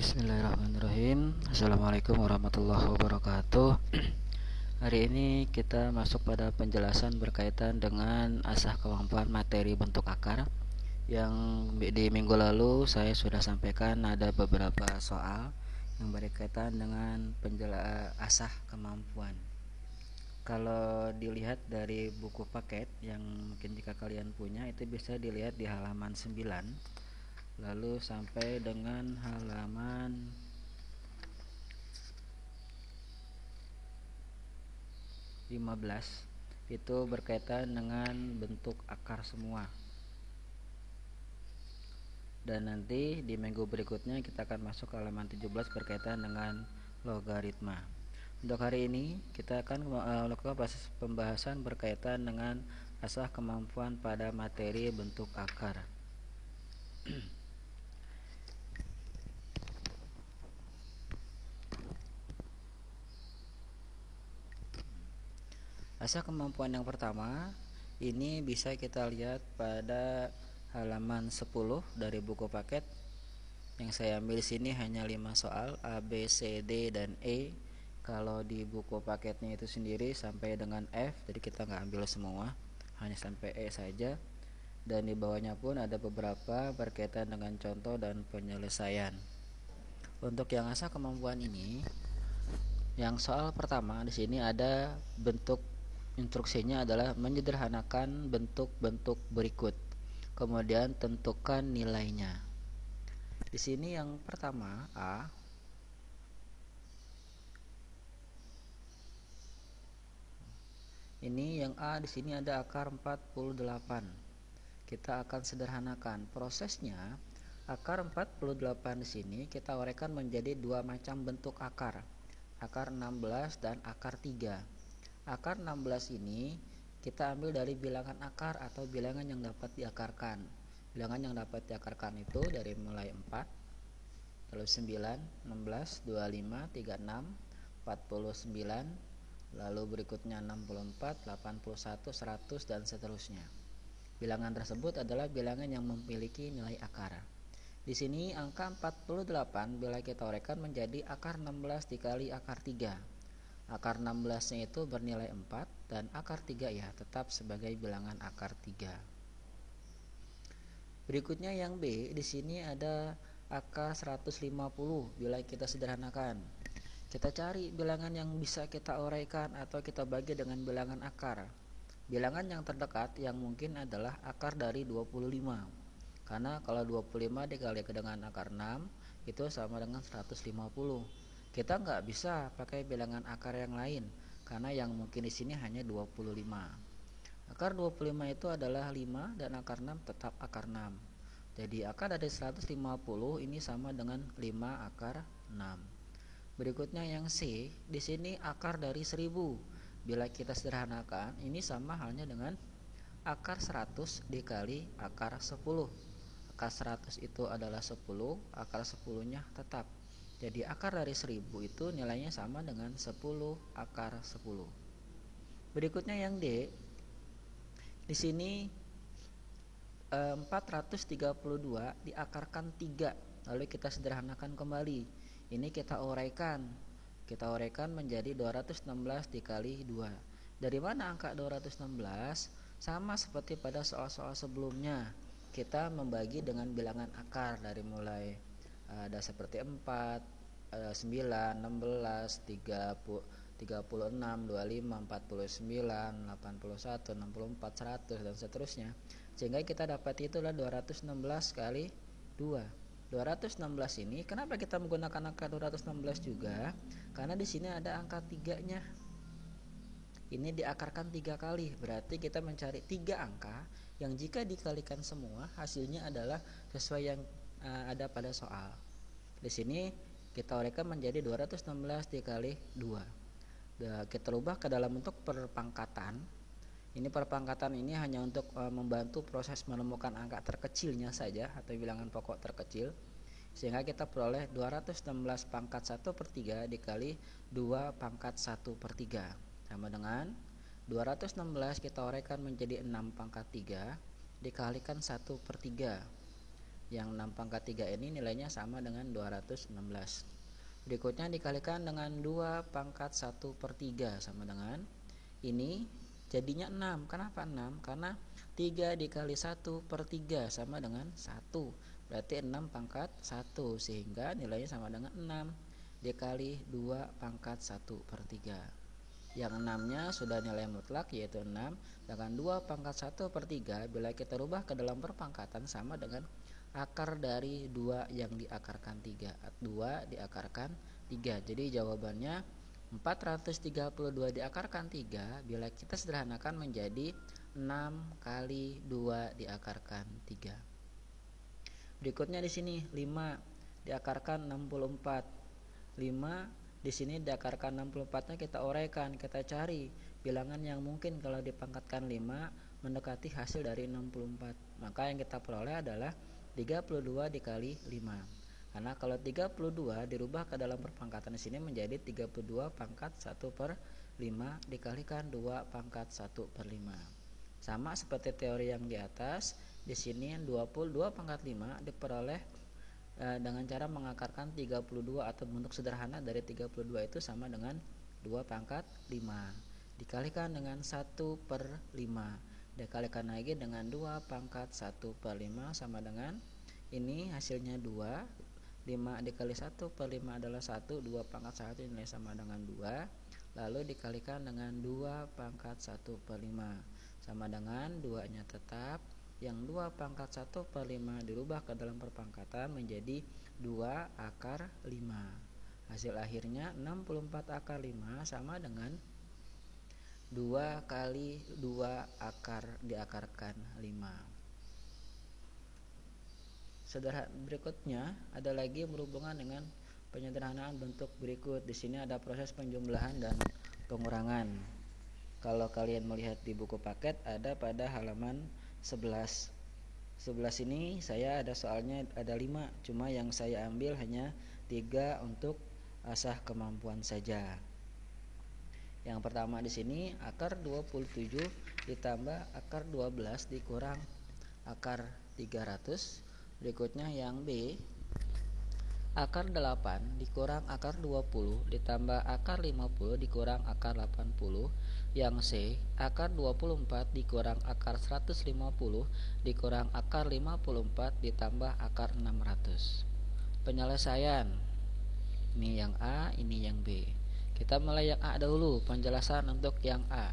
Bismillahirrahmanirrahim. Assalamualaikum warahmatullahi wabarakatuh. Hari ini kita masuk pada penjelasan berkaitan dengan asah kemampuan materi bentuk akar. Yang di minggu lalu saya sudah sampaikan ada beberapa soal yang berkaitan dengan asah kemampuan. Kalau dilihat dari buku paket yang mungkin jika kalian punya, itu bisa dilihat di halaman 9 lalu sampai dengan halaman 15. Itu berkaitan dengan bentuk akar semua. Dan nanti di minggu berikutnya kita akan masuk ke halaman 17 berkaitan dengan logaritma. Untuk hari ini kita akan melakukan proses pembahasan berkaitan dengan asah kemampuan pada materi bentuk akar. Asah kemampuan yang pertama ini bisa kita lihat pada halaman 10 dari buku paket. Yang saya ambil di sini hanya 5 soal A, B, C, D, dan E. Kalau di buku paketnya itu sendiri sampai dengan F, jadi kita nggak ambil semua, hanya sampai E saja. Dan di bawahnya pun ada beberapa berkaitan dengan contoh dan penyelesaian. Untuk yang asah kemampuan ini, yang soal pertama di sini ada bentuk instruksinya adalah menyederhanakan bentuk-bentuk berikut. Kemudian tentukan nilainya. Di sini yang pertama A. Ini yang A di sini ada akar 48. Kita akan sederhanakan prosesnya. Akar 48 di sini kita uraikan menjadi dua macam bentuk akar. Akar 16 dan akar 3. Akar 16 ini kita ambil dari bilangan akar atau bilangan yang dapat diakarkan. Bilangan yang dapat diakarkan itu dari mulai 4, lalu 9, 16, 25, 36, 49, lalu berikutnya 64, 81, 100, dan seterusnya. Bilangan tersebut adalah bilangan yang memiliki nilai akar. Di sini angka 48 bila kita uraikan menjadi akar 16 dikali akar 3. Akar 16-nya itu bernilai 4 dan akar 3 ya tetap sebagai bilangan akar 3. Berikutnya yang B, di sini ada akar 150 bila kita sederhanakan. Kita cari bilangan yang bisa kita uraikan atau kita bagi dengan bilangan akar. Bilangan yang terdekat yang mungkin adalah akar dari 25. Karena kalau 25 dikali dengan akar 6 itu sama dengan 150. Kita nggak bisa pakai bilangan akar yang lain karena yang mungkin di sini hanya 25. Akar 25 itu adalah 5 dan akar 6 tetap akar 6. Jadi akar dari 150 ini sama dengan 5 akar 6. Berikutnya yang C, di sini akar dari 1000. Bila kita sederhanakan, ini sama halnya dengan akar 100 dikali akar 10. Akar 100 itu adalah 10, akar 10-nya tetap. Jadi akar dari 1000 itu nilainya sama dengan 10 akar 10. Berikutnya yang D, di sini 432 diakarkan 3, lalu kita sederhanakan kembali. Ini kita uraikan. Kita uraikan menjadi 216 dikali 2. Dari mana angka 216? Sama seperti pada soal-soal sebelumnya. Kita membagi dengan bilangan akar dari mulai ada seperti 4, 9, 16, 30, 36, 25, 49, 81, 64, 100 dan seterusnya. Sehingga kita dapat itulah 216 kali 2. 216 ini kenapa kita menggunakan angka 216 juga? Karena di sini ada angka 3-nya. Ini diakarkan 3 kali, berarti kita mencari 3 angka yang jika dikalikan semua hasilnya adalah sesuai yang ada pada soal. Di sini kita uraikan menjadi 216 dikali 2. Kita ubah ke dalam bentuk perpangkatan. Ini perpangkatan ini hanya untuk membantu proses menemukan angka terkecilnya saja atau bilangan pokok terkecil. Sehingga kita peroleh 216 pangkat 1/3 dikali 2 pangkat 1/3 sama dengan 216 kita uraikan menjadi 6 pangkat 3 dikalikan 1/3. Yang 6 pangkat 3 ini nilainya sama dengan 216. Berikutnya dikalikan dengan 2 pangkat 1 per 3 sama dengan ini jadinya 6. Kenapa 6? Karena 3 dikali 1 per 3 sama dengan 1. Berarti 6 pangkat 1, sehingga nilainya sama dengan 6 dikali 2 pangkat 1 per 3. Yang 6-nya sudah nilai mutlak yaitu 6. Dengan 2 pangkat 1 per 3 bila kita rubah ke dalam perpangkatan sama dengan akar dari 2 yang diakarkan 3. 2 diakarkan 3. Jadi jawabannya 432 diakarkan 3 bila kita sederhanakan menjadi 6 kali 2 diakarkan 3. Berikutnya di sini 5 diakarkan 64. 5 di sini diakarkan 64-nya kita uraikan, kita cari bilangan yang mungkin kalau dipangkatkan 5 mendekati hasil dari 64. Maka yang kita peroleh adalah 32 dikali 5. Karena kalau 32 dirubah ke dalam perpangkatan di sini menjadi 32 pangkat 1 per 5 dikalikan 2 pangkat 1 per 5. Sama seperti teori yang di atas, di sini 22 pangkat 5 diperoleh dengan cara mengakarkan 32 atau bentuk sederhana dari 32 itu sama dengan 2 pangkat 5 dikalikan dengan 1 per 5 dikalikan lagi dengan 2 pangkat 1 per 5 sama dengan ini hasilnya 2. 5 dikali 1 per 5 adalah 1. 2 pangkat 1 nilai sama dengan 2. Lalu dikalikan dengan 2 pangkat 1 per 5 sama dengan 2 nya tetap. Yang 2 pangkat 1 per 5 dirubah ke dalam perpangkatan menjadi 2 akar 5. Hasil akhirnya 64 akar 5 sama dengan 2 kali 2 akar diakarkan 5. Berikutnya ada lagi yang berhubungan dengan penyederhanaan bentuk berikut. Di sini ada proses penjumlahan dan pengurangan. Kalau kalian melihat di buku paket ada pada halaman 11 ini saya ada soalnya ada 5, cuma yang saya ambil hanya 3 untuk asah kemampuan saja. Yang pertama di sini akar 27 ditambah akar 12 dikurang akar 300. Berikutnya yang B, akar 8 dikurang akar 20 ditambah akar 50 dikurang akar 80. Yang C, akar 24 dikurang akar 150 dikurang akar 54 ditambah akar 600. Penyelesaian. Ini yang A, ini yang B. Kita mulai yang A dahulu, penjelasan untuk yang A.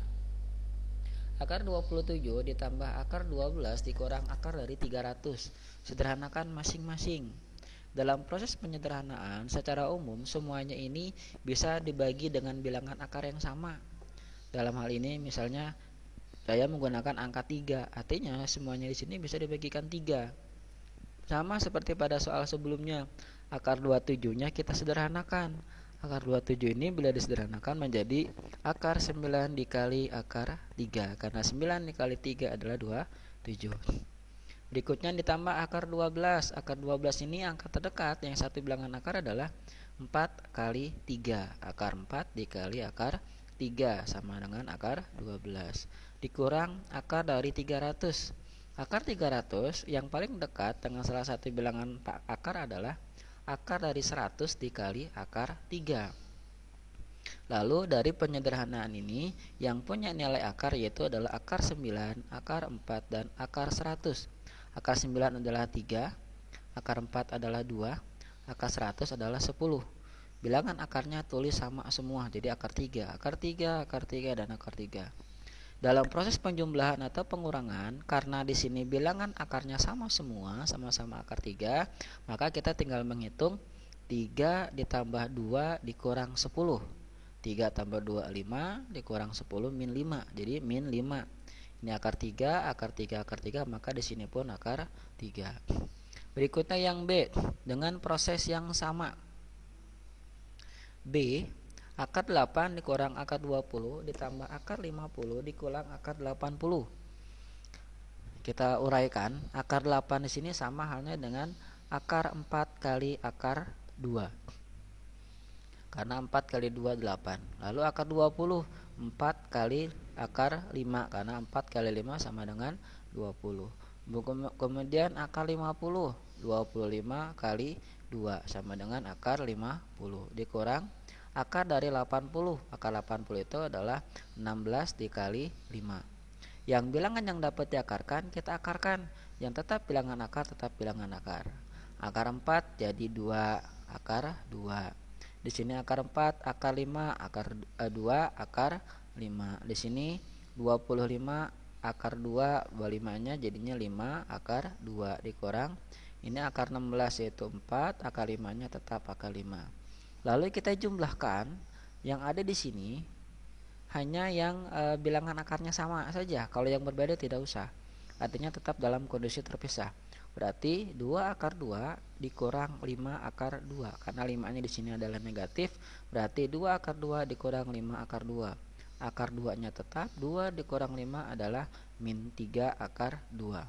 Akar 27 ditambah akar 12 dikurang akar dari 300. Sederhanakan masing-masing. Dalam proses penyederhanaan secara umum semuanya ini bisa dibagi dengan bilangan akar yang sama. Dalam hal ini misalnya saya menggunakan angka 3, artinya semuanya di sini bisa dibagikan 3. Sama seperti pada soal sebelumnya, akar 27-nya kita sederhanakan. Akar 27 ini bila disederhanakan menjadi akar 9 dikali akar 3, karena 9 dikali 3 adalah 27. Berikutnya ditambah akar 12. Akar 12 ini angka terdekat, yang satu bilangan akar adalah 4 kali 3. Akar 4 dikali akar 3 sama dengan akar 12 dikurang akar dari 300. Akar 300 yang paling dekat dengan salah satu bilangan akar adalah akar dari 100 dikali akar 3. Lalu dari penyederhanaan ini yang punya nilai akar yaitu adalah akar 9, akar 4, dan akar 100. Akar 9 adalah 3, akar 4 adalah 2, akar 100 adalah 10. Bilangan akarnya tulis sama semua, jadi akar 3, akar 3, akar 3, dan akar 3. Dalam proses penjumlahan atau pengurangan, karena di sini bilangan akarnya sama semua, sama-sama akar 3, maka kita tinggal menghitung 3 ditambah 2 dikurang 10. 3 tambah 2, 5, dikurang 10, min 5, jadi min 5. Ini akar 3, akar 3, akar 3, maka di sini pun akar 3. Berikutnya yang B, dengan proses yang sama. B, akar 8 dikurang akar 20 ditambah akar 50 dikurang akar 80. Kita uraikan, akar 8 di sini sama halnya dengan akar 4 kali akar 2. Karena 4 kali 2 8. Lalu akar 20, 4 kali akar 5, karena 4 kali 5 sama dengan 20. Kemudian akar 50. 25 kali 2 sama dengan akar 50 dikurang akar dari 80. Akar 80 itu adalah 16 dikali 5. Yang bilangan yang dapat diakarkan kita akarkan. Yang tetap bilangan akar tetap bilangan akar. Akar 4 jadi 2, akar 2. Di sini akar 4, akar 5, akar 2, akar 5. Di sini 25 akar 2, 25-nya jadinya 5 akar 2 dikurang ini akar 16 yaitu 4, akar 5-nya tetap akar 5. Lalu kita jumlahkan yang ada di sini hanya yang bilangan akarnya sama saja. Kalau yang berbeda tidak usah. Artinya tetap dalam kondisi terpisah. Berarti 2 akar 2 dikurang 5 akar 2. Karena 5-nya di sini adalah negatif, berarti 2 akar 2 dikurang 5 akar 2. Akar 2-nya tetap 2 dikurang 5 adalah min 3 akar 2.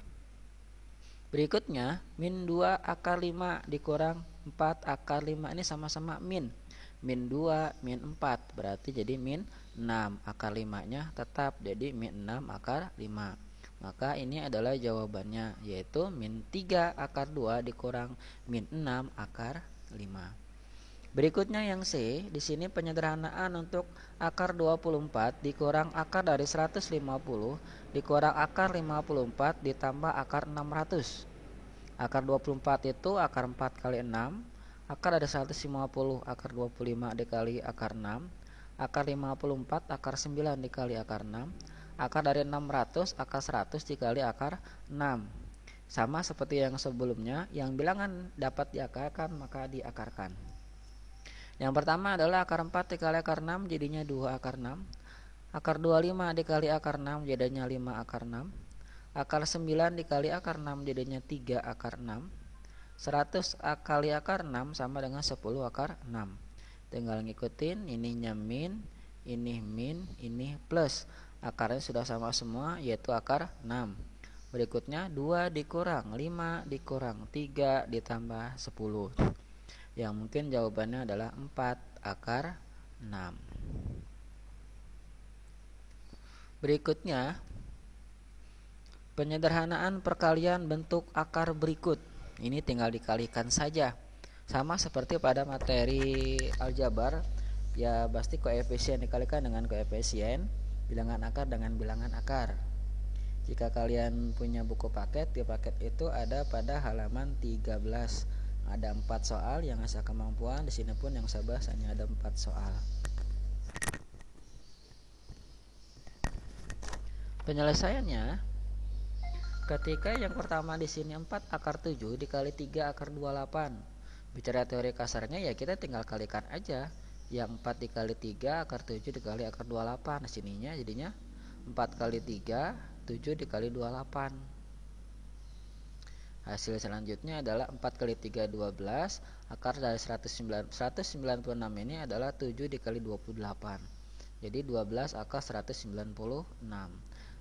Berikutnya min 2 akar 5 dikurang 4 akar 5 ini sama-sama min 2 min 4 berarti jadi min 6 akar 5 nya tetap jadi min 6 akar 5. Maka ini adalah jawabannya yaitu min 3 akar 2 dikurang min 6 akar 5. Berikutnya yang C, di sini penyederhanaan untuk akar 24 dikurang akar dari 150 dikurang akar 54 ditambah akar 600. Akar 24 itu akar 4 kali 6, akar dari 150 akar 25 dikali akar 6, akar 54 akar 9 dikali akar 6, akar dari 600 akar 100 dikali akar 6. Sama seperti yang sebelumnya, yang bilangan dapat diakarkan maka diakarkan. Yang pertama adalah akar 4 dikali akar 6 jadinya 2 akar 6. Akar 25 dikali akar 6 jadinya 5 akar 6. Akar 9 dikali akar 6 jadinya 3 akar 6. 100 kali akar 6 sama dengan 10 akar 6. Tinggal ngikutin, ininya min, ini plus. Akarnya sudah sama semua yaitu akar 6. Berikutnya 2 dikurang 5 dikurang 3 ditambah 10. Yang mungkin jawabannya adalah 4 akar 6. Berikutnya penyederhanaan perkalian bentuk akar berikut. Ini tinggal dikalikan saja. Sama seperti pada materi aljabar, ya pasti koefisien dikalikan dengan koefisien, bilangan akar dengan bilangan akar. Jika kalian punya buku paket, di paket itu ada pada halaman 13. Ada 4 soal yang asal kemampuan. Di sini pun yang saya bahas hanya ada 4 soal. Penyelesaiannya, ketika yang pertama di sini 4 akar 7 dikali 3 akar 28. Bicara teori kasarnya ya kita tinggal kalikan aja. Yang 4 dikali 3 akar 7 dikali akar 28. Di sininya jadinya 4 kali 3 7 dikali 28. Hasil selanjutnya adalah 4 kali 3 12. Akar dari 196 ini adalah 7 dikali 28. Jadi 12 akar 196.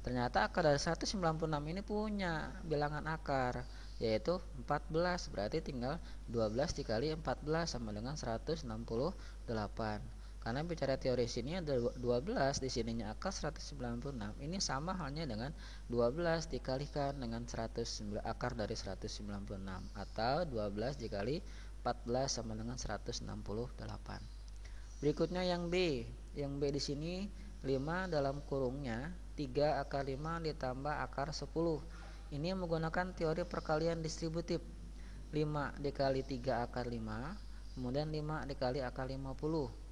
Ternyata akar dari 196 ini punya bilangan akar, yaitu 14. Berarti tinggal 12 dikali 14 sama dengan 168. Karena bicara teori sini ada 12, di sininya akar 196. Ini sama halnya dengan 12 dikalikan dengan 109 akar dari 196 atau 12 dikali 14 sama dengan 168. Berikutnya yang B. Yang B di sini 5 dalam kurungnya 3 akar 5 ditambah akar 10. Ini menggunakan teori perkalian distributif. 5 dikali 3 akar 5, kemudian 5 dikali akar 50.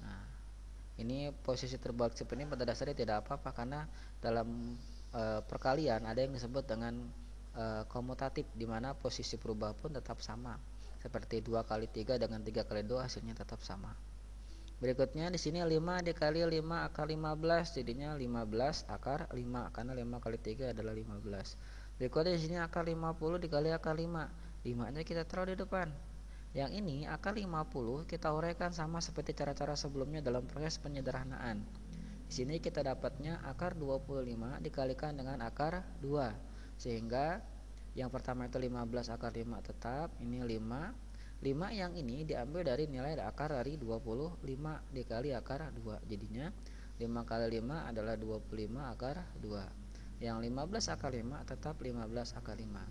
Nah, ini posisi terbalik seperti ini pada dasarnya tidak apa-apa karena dalam perkalian ada yang disebut dengan komutatif, di mana posisi perubahan pun tetap sama. Seperti 2 kali 3 dengan 3 kali 2 hasilnya tetap sama. Berikutnya di sini 5 dikali 5 akar 15 jadinya 15 akar 5 karena 5 kali 3 adalah 15. Berikutnya di sini akar 50 dikali akar 5. 5-nya kita taruh di depan. Yang ini akar 50 kita uraikan sama seperti cara-cara sebelumnya dalam proses penyederhanaan. Di sini kita dapatnya akar 25 dikalikan dengan akar 2. Sehingga yang pertama itu 15 akar 5 tetap, ini 5. 5 yang ini diambil dari nilai akar dari 25 dikali akar 2. Jadinya 5 kali 5 adalah 25 akar 2. Yang 15 akar 5 tetap 15 akar 5.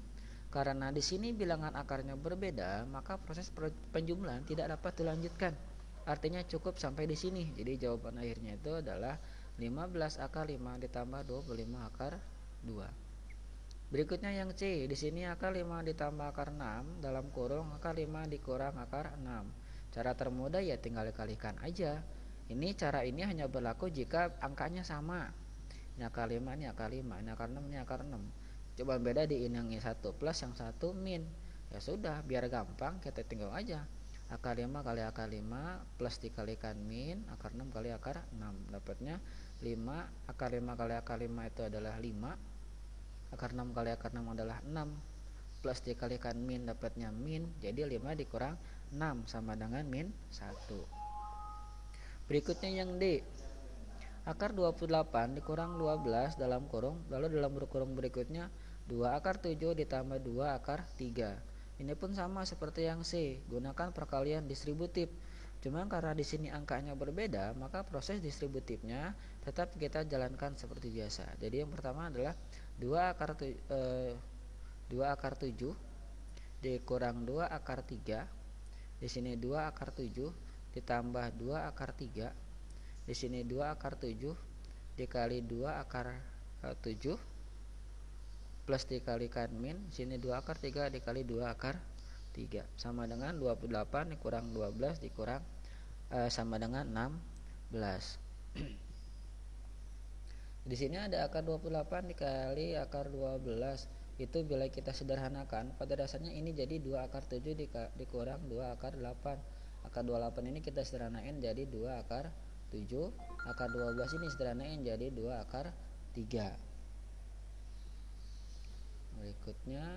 Karena di sini bilangan akarnya berbeda, maka proses penjumlahan tidak dapat dilanjutkan. Artinya cukup sampai di sini. Jadi jawaban akhirnya itu adalah 15 akar 5 ditambah 25 akar 2. Berikutnya yang C, di sini akar 5 ditambah akar 6 dalam kurung akar 5 dikurang akar 6. Cara termudah ya tinggal dikalikan aja. Ini cara ini hanya berlaku jika angkanya sama. Ini akar 5, ini akar 5, ini akar 6, ini akar 6. Coba beda di ini yang satu plus, yang satu min. Ya sudah, biar gampang kita tinggal aja. Akar 5 kali akar 5 plus dikalikan min, akar 6 kali akar 6. Dapatnya 5, akar 5 kali akar 5 itu adalah 5. Akar 6 kali akar 6 adalah 6 plus dikalikan min dapatnya min, jadi 5 dikurang 6 sama dengan min 1. Berikutnya yang D, akar 28 dikurang 12 dalam kurung, lalu dalam kurung berikutnya 2 akar 7 ditambah 2 akar 3. Ini pun sama seperti yang C, gunakan perkalian distributif. Cuma karena di sini angkanya berbeda, maka proses distributifnya tetap kita jalankan seperti biasa. Jadi yang pertama adalah 2 akar 7 dikurang 2 akar 3. Di sini 2 akar 7 ditambah 2 akar 3. Di sini 2 akar 7 dikali 2 akar 7 plus dikalikan min. Di sini 2 akar 3 dikali 2 akar 3 sama dengan 28 dikurang 12 dikurang sama dengan 16. Di sini ada akar 28 dikali akar 12. Itu bila kita sederhanakan, pada dasarnya ini jadi 2 akar 7 dikurang 2 akar 8. Akar 28 ini kita sederhanain jadi 2 akar 7. Akar 12 ini sederhanain jadi 2 akar 3. Berikutnya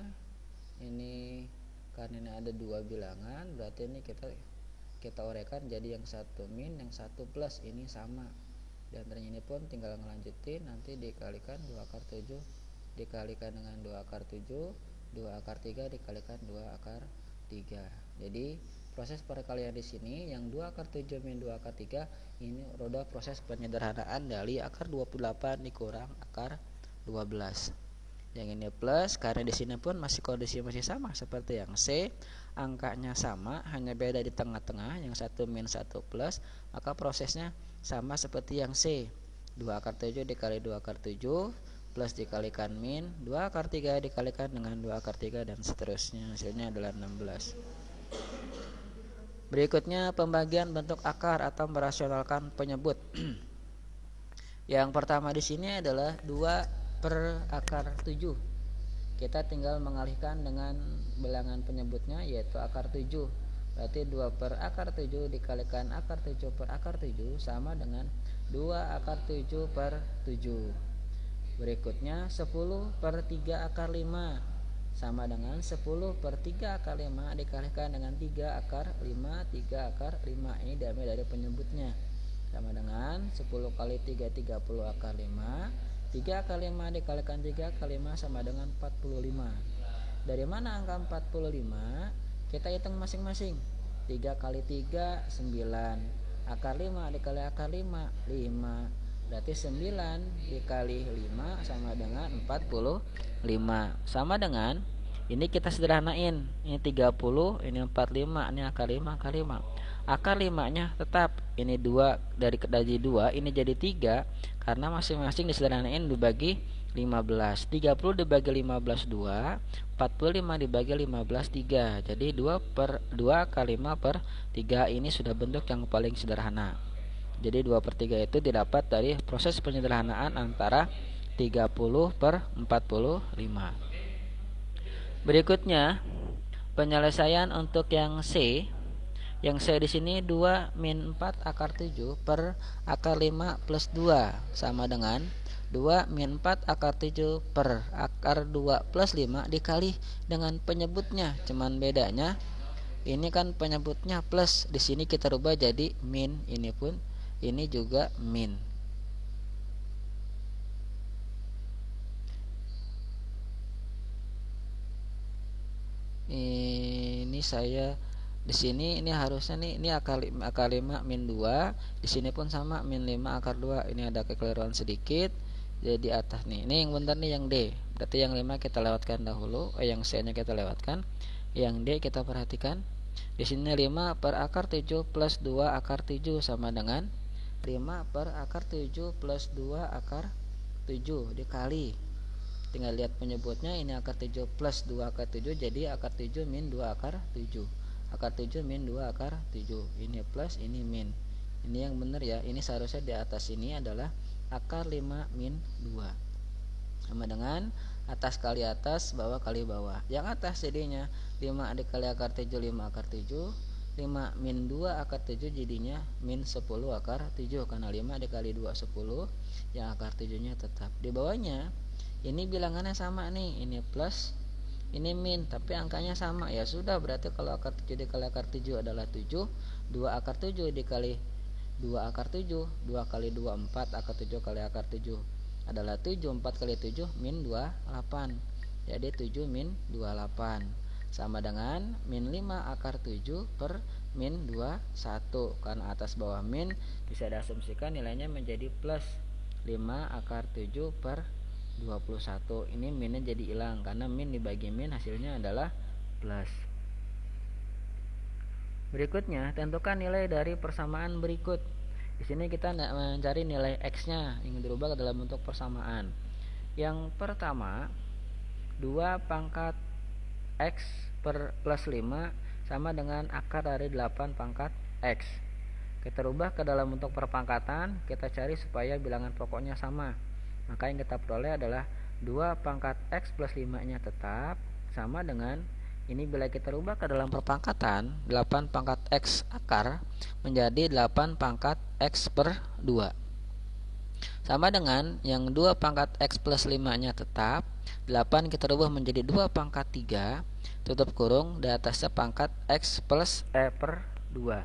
ini karena ini ada dua bilangan, berarti ini kita uraikan jadi yang satu min, yang satu plus, ini sama. Di antaranya ini pun tinggal ngelanjutin, nanti dikalikan 2 akar 7 dikalikan dengan 2 akar 7, 2 akar 3 dikalikan 2 akar 3. Jadi proses perkalian di sini yang 2 akar 7 min 2 akar 3 ini roda proses penyederhanaan dari akar 28 dikurang akar 12. Yang ini plus, karena di sini pun masih kondisi masih sama seperti yang C, angkanya sama, hanya beda di tengah-tengah, yang satu min satu plus, maka prosesnya sama seperti yang C. 2 akar 7 dikali 2 akar 7 plus dikalikan min 2 akar 3 dikalikan dengan 2 akar 3 dan seterusnya, hasilnya adalah 16. Berikutnya pembagian bentuk akar atau merasionalkan penyebut. Yang pertama di sini adalah 2 per akar 7. Kita tinggal mengalihkan dengan bilangan penyebutnya yaitu akar 7. Berarti 2 per akar 7 dikalikan akar 7 per akar 7 sama dengan 2 akar 7 per 7. Berikutnya 10 per 3 akar 5 sama dengan 10 per 3 akar 5 dikalikan dengan 3 akar 5. 3 akar 5 ini diambil dari penyebutnya, sama dengan 10 kali 3 30 akar 5. 3 kali 5 dikalikan 3 kali 5 sama dengan 45. Dari mana angka 45? Kita hitung masing-masing. 3 kali 3 9. Akar 5 dikali akar 5 5. Berarti 9 dikali 5 sama dengan 45. Sama dengan ini kita sederhanain. Ini 30, ini 45, ini akar 5 akar 5. Akar 5-nya tetap ini 2 dari 2 ini jadi 3 karena masing-masing disederhanain dibagi 15. 30 dibagi 15 2, 45 dibagi 15 3. Jadi 2 kali 5 per 3 ini sudah bentuk yang paling sederhana. Jadi 2 per 3 itu didapat dari proses penyederhanaan antara 30 per 45. Berikutnya penyelesaian untuk yang C. Yang C di sini 2 min 4 akar 7 per akar 5 plus 2 sama dengan 2 min 4 akar 7 per akar 2 plus 5 dikali dengan penyebutnya. Cuman bedanya ini kan penyebutnya plus, di sini kita rubah jadi min, ini pun ini juga min. Ini saya di sini ini harusnya ini akar 5 min 2, di sini pun sama min 5 akar 2. Ini ada kekeliruan sedikit. jadi di atas nih. Ini yang benar nih, yang D. Berarti yang 5 kita lewatkan dahulu, yang C nya kita lewatkan. Yang D kita perhatikan. Di sini 5 per akar 7 plus 2 akar 7 sama dengan 5 per akar 7 plus 2 akar 7 dikali. Tinggal lihat penyebutnya, ini akar 7 plus 2 akar 7, jadi akar 7 min 2 akar 7. Akar 7 min 2 akar 7. Ini plus, ini min. Ini yang benar ya. Ini seharusnya di atas ini adalah akar 5 min 2. Sama dengan atas kali atas, bawah kali bawah. Yang atas jadinya 5 dikali akar 7, 5 akar 7. 5 min 2 akar 7 jadinya min 10 akar 7. Karena 5 dikali 2 10. Yang akar 7 nya tetap. Di bawahnya ini bilangannya sama nih. Ini plus, ini min, tapi angkanya sama. Ya sudah, berarti kalau akar 7 dikali akar 7 adalah 7. 2 akar 7 dikali 2 akar 7, 2 kali 2 4, akar 7 kali akar 7 adalah 7, 4 kali 7 min 28. Jadi 7 min 28 sama dengan min 5 akar 7 per min 21. Karena atas bawah min, bisa diasumsikan nilainya menjadi plus 5 akar 7 per 21. Ini minnya jadi hilang, karena min dibagi min hasilnya adalah plus. Berikutnya, tentukan nilai dari persamaan berikut. Di sini kita mencari nilai X-nya yang dirubah ke dalam bentuk persamaan. Yang pertama, 2 pangkat X per plus 5 sama dengan akar dari 8 pangkat X. Kita rubah ke dalam bentuk perpangkatan, kita cari supaya bilangan pokoknya sama. Maka yang kita peroleh adalah 2 pangkat X plus 5-nya tetap sama dengan, ini bila kita rubah ke dalam perpangkatan, 8 pangkat X akar menjadi 8 pangkat X per 2. Sama dengan yang 2 pangkat X plus 5-nya tetap, 8 kita rubah menjadi 2 pangkat 3, tutup kurung, di atasnya pangkat X plus per 2.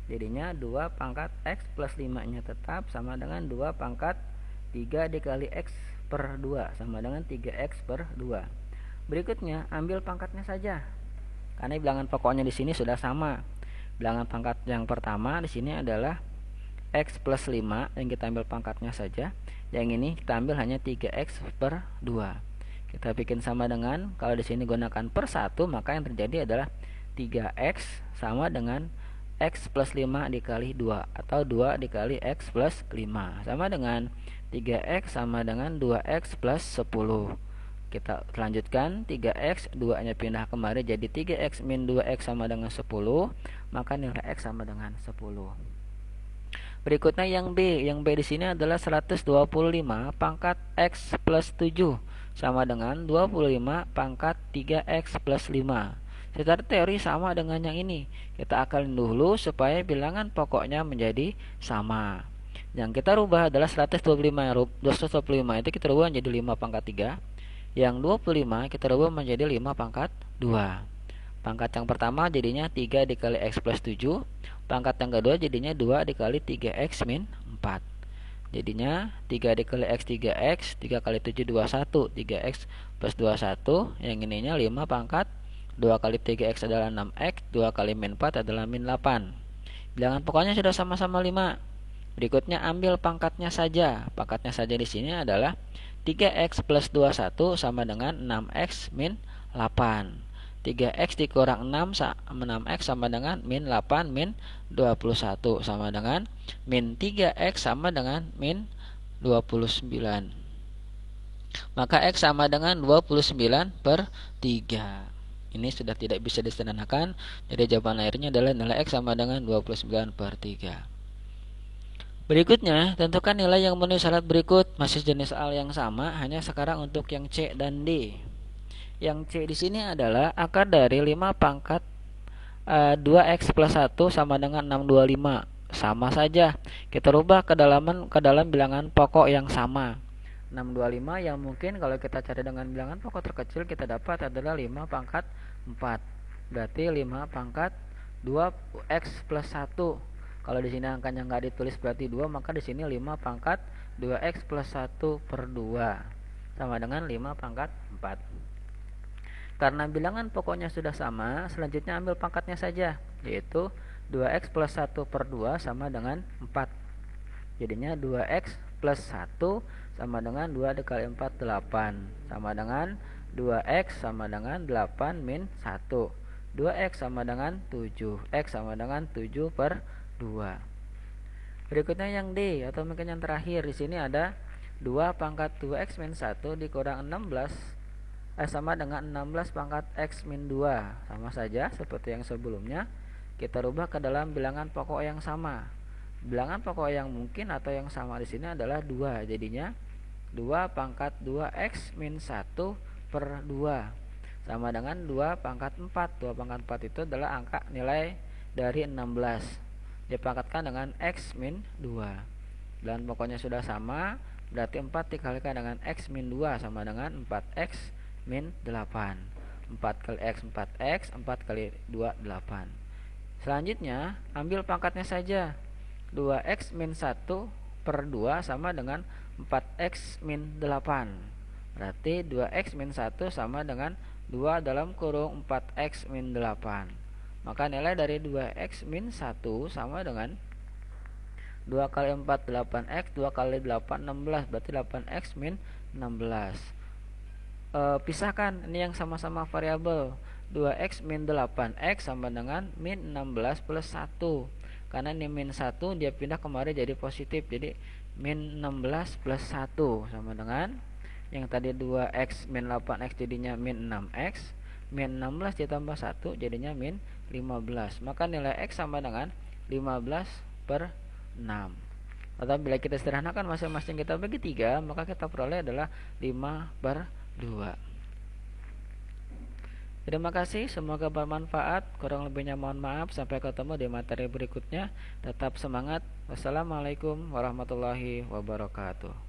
Jadinya 2 pangkat X plus 5-nya tetap sama dengan 2 pangkat 3 dikali X per 2 sama dengan 3X per 2. Berikutnya, ambil pangkatnya saja. Karena bilangan pokoknya di sini sudah sama. Bilangan pangkat yang pertama di sini adalah X plus 5, yang kita ambil pangkatnya saja. Yang ini kita ambil hanya 3X per 2. Kita bikin sama dengan, kalau di sini gunakan per 1, maka yang terjadi adalah 3X sama dengan X plus 5 dikali 2, atau 2 dikali X plus 5 sama dengan 3X sama dengan 2X plus 10. Kita lanjutkan, 3X, 2 nya pindah kemari jadi 3X min 2X sama dengan 10, maka nilai X sama dengan 10. Berikutnya yang B. Yang B di sini adalah 125 pangkat X plus 7 sama dengan 25 pangkat 3X plus 5. Secara teori sama dengan yang ini. Kita akalin dulu supaya bilangan pokoknya menjadi sama. Yang kita rubah adalah 125 itu kita rubah menjadi 5 pangkat 3. Yang 25 kita rubah menjadi 5 pangkat 2. Pangkat yang pertama jadinya 3 dikali X plus 7. Pangkat yang kedua jadinya 2 dikali 3X min 4. Jadinya 3 dikali X 3X, 3 kali 7 21, 3X plus 21. Yang ininya 5 pangkat 2 kali 3X adalah 6X, 2 kali min 4 adalah min 8. Bilangan pokoknya sudah sama-sama 5. Berikutnya ambil pangkatnya saja. Pangkatnya saja di sini adalah 3X plus 21 sama dengan 6X min 8. 3X dikurang 6 sama 6X sama dengan min 8 min 21 sama dengan min 3X sama dengan min 29. Maka X sama dengan 29 per 3. Ini sudah tidak bisa disederhanakan. Jadi jawaban akhirnya adalah nilai X sama dengan 29 per 3. Berikutnya, tentukan nilai yang memenuhi syarat berikut. Masih jenis soal yang sama, hanya sekarang untuk yang C dan D. Yang C di sini adalah akar dari 5 pangkat 2X plus 1 sama dengan 625. Sama saja. Kita rubah ke dalam bilangan pokok yang sama. 625 yang mungkin kalau kita cari dengan bilangan pokok terkecil kita dapat adalah 5 pangkat 4. Berarti 5 pangkat 2X plus 1. Kalau di sini angkanya nggak ditulis berarti 2, maka di sini 5 pangkat 2X plus 1 per 2 sama dengan 5 pangkat 4. Karena bilangan pokoknya sudah sama, selanjutnya ambil pangkatnya saja, yaitu 2X plus 1 per 2 sama dengan 4. Jadinya 2X plus 1 sama dengan 2 dikali 4 8 sama dengan 2x sama dengan 8 min 1. 2x sama dengan 7. X sama dengan 7 per 2. Berikutnya yang D atau mungkin yang terakhir, di sini ada 2 pangkat 2x min 1 dikurang 16 sama dengan 16 pangkat x min 2. Sama saja seperti yang sebelumnya, kita rubah ke dalam bilangan pokok yang sama. Bilangan pokok yang mungkin atau yang sama di sini adalah 2. Jadinya 2 pangkat 2x min 1 per 2 sama dengan 2 pangkat 4. 2 pangkat 4 itu adalah angka nilai dari 16 dipangkatkan dengan x min 2. Dan pokoknya sudah sama, berarti 4 dikalikan dengan x min 2 sama dengan 4x min 8. 4 kali x 4x, 4 kali 2 8. Selanjutnya ambil pangkatnya saja. 2x min 1 per 2 sama dengan 4x min 8. Berarti 2x min 1 sama dengan 2 dalam kurung 4x min 8. Maka nilai dari 2x min 1 sama dengan 2 kali 4 8x, 2 kali 8 16. Berarti 8x min 16. Pisahkan, ini yang sama-sama variabel. 2x min 8x sama dengan min 16 plus 1. Karena ini min 1 dia pindah kemari jadi positif. Jadi min 16 plus 1 sama dengan yang tadi 2x min 8x jadinya min 6x, min 16 ditambah 1 jadinya min 15. Maka nilai x sama dengan 15 per 6. Atau bila kita sederhanakan masing-masing kita bagi 3, maka kita peroleh adalah 5 per 2. Terima kasih, semoga bermanfaat. Kurang lebihnya mohon maaf. Sampai ketemu di materi berikutnya. Tetap semangat. Wassalamualaikum warahmatullahi wabarakatuh.